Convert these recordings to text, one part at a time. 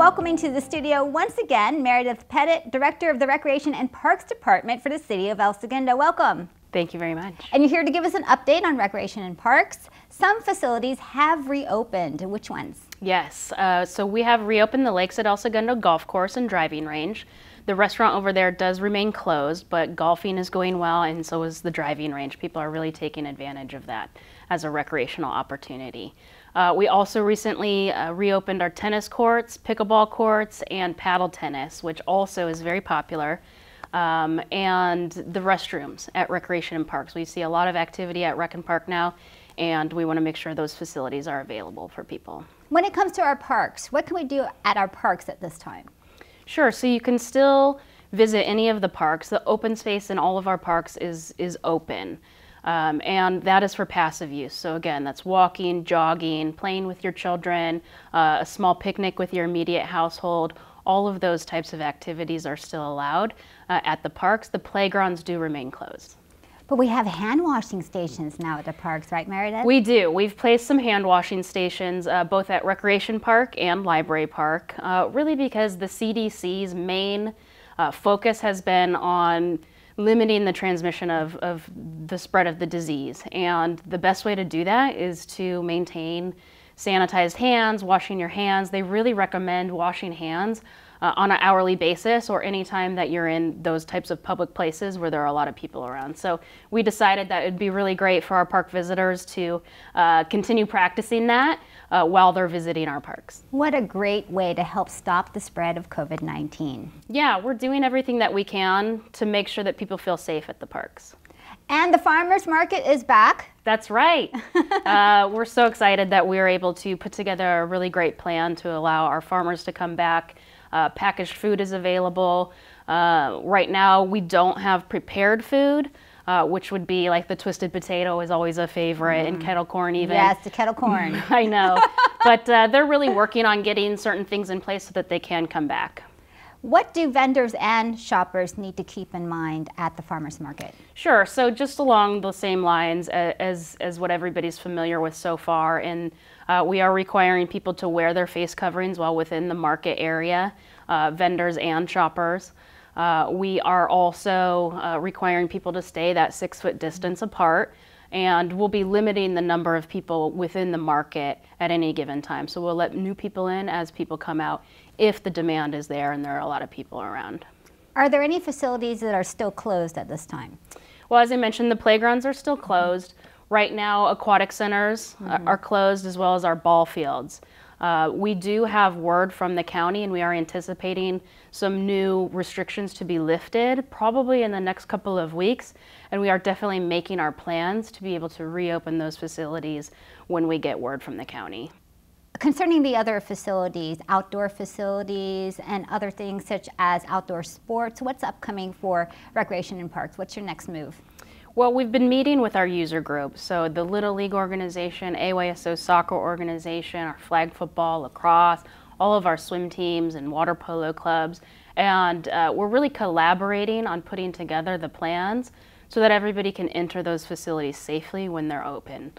welcoming to the studio once again Meredith, Petit, Director of the Recreation and Parks Department for the City of El Segundo. Welcome. Thank you very much. And you're here to give us an update on Recreation and Parks. Some facilities have reopened. Which ones? Yes, so we have reopened the Lakes at El Segundo Golf Course and Driving Range. The restaurant over there does remain closed, but golfing is going well, and so is the driving range. People are really taking advantage of that as a recreational opportunity. We also recently reopened our tennis courts, pickleball courts, and paddle tennis, which also is very popular. And the restrooms at Recreation and Parks. We see a lot of activity at Rec and Park now, and we want to make sure those facilities are available for people. When it comes to our parks, what can we do at our parks at this time? Sure, so you can still visit any of the parks. The open space in all of our parks is open, and that is for passive use. So again, that's walking, jogging, playing with your children, a small picnic with your immediate household. All of those types of activities are still allowed at the parks. The playgrounds do remain closed. But we have hand washing stations now at the parks, right, Meredith? We do. We've placed some hand washing stations both at Recreation Park and Library Park, really because the CDC's main focus has been on limiting the transmission of the spread of the disease. And the best way to do that is to maintain sanitized hands, washing your hands. They really recommend washing hands on an hourly basis or anytime that you're in those types of public places where there are a lot of people around. So we decided that it'd be really great for our park visitors to continue practicing that while they're visiting our parks. What a great way to help stop the spread of COVID-19. Yeah, we're doing everything that we can to make sure that people feel safe at the parks. And the farmers market is back. That's right. We're so excited that we were able to put together a really great plan to allow our farmers to come back. Packaged food is available. Right now we don't have prepared food, which would be like the twisted potato is always a favorite, and kettle corn even. Yes, the kettle corn. I know. But they're really working on getting certain things in place so that they can come back. What do vendors and shoppers need to keep in mind at the farmers market? Sure, so just along the same lines as what everybody's familiar with so far, and we are requiring people to wear their face coverings while within the market area, vendors and shoppers. We are also requiring people to stay that 6-foot distance apart, and we'll be limiting the number of people within the market at any given time. So we'll let new people in as people come out if the demand is there and there are a lot of people around. Are there any facilities that are still closed at this time? Well, as I mentioned, the playgrounds are still closed. Right now, aquatic centers are closed, as well as our ball fields. We do have word from the county, and we are anticipating some new restrictions to be lifted probably in the next couple of weeks, and we are definitely making our plans to be able to reopen those facilities when we get word from the county. Concerning the other facilities, outdoor facilities and other things such as outdoor sports, what's upcoming for Recreation and Parks? What's your next move? Well, we've been meeting with our user group, so the Little League organization, AYSO soccer organization, our flag football, lacrosse, all of our swim teams and water polo clubs, and we're really collaborating on putting together the plans so that everybody can enter those facilities safely when they're open.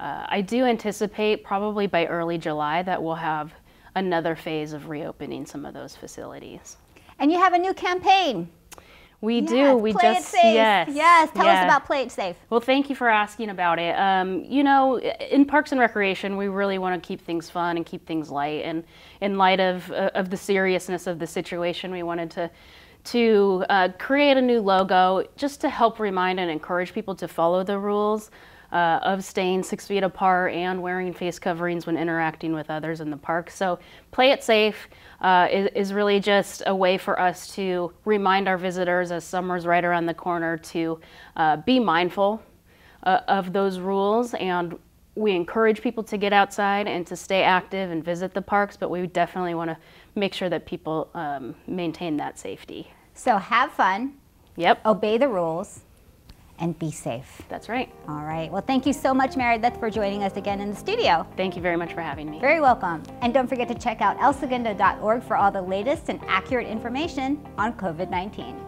I do anticipate probably by early July that we'll have another phase of reopening some of those facilities. And you have a new campaign. We do. We Play just It Safe. yes. Tell us about Play It Safe. Well, thank you for asking about it. You know, in Parks and Recreation, we really want to keep things fun and keep things light. And in light of the seriousness of the situation, we wanted to create a new logo just to help remind and encourage people to follow the rules of staying 6 feet apart and wearing face coverings when interacting with others in the park. So Play It Safe is really just a way for us to remind our visitors as summer's right around the corner to be mindful of those rules, and we encourage people to get outside and to stay active and visit the parks, but we definitely want to make sure that people maintain that safety. So have fun. Yep. Obey the rules. And be safe. That's right. All right. Well, thank you so much, Meredith, for joining us again in the studio. Thank you very much for having me. Very welcome. And don't forget to check out elsegundo.org for all the latest and accurate information on COVID-19.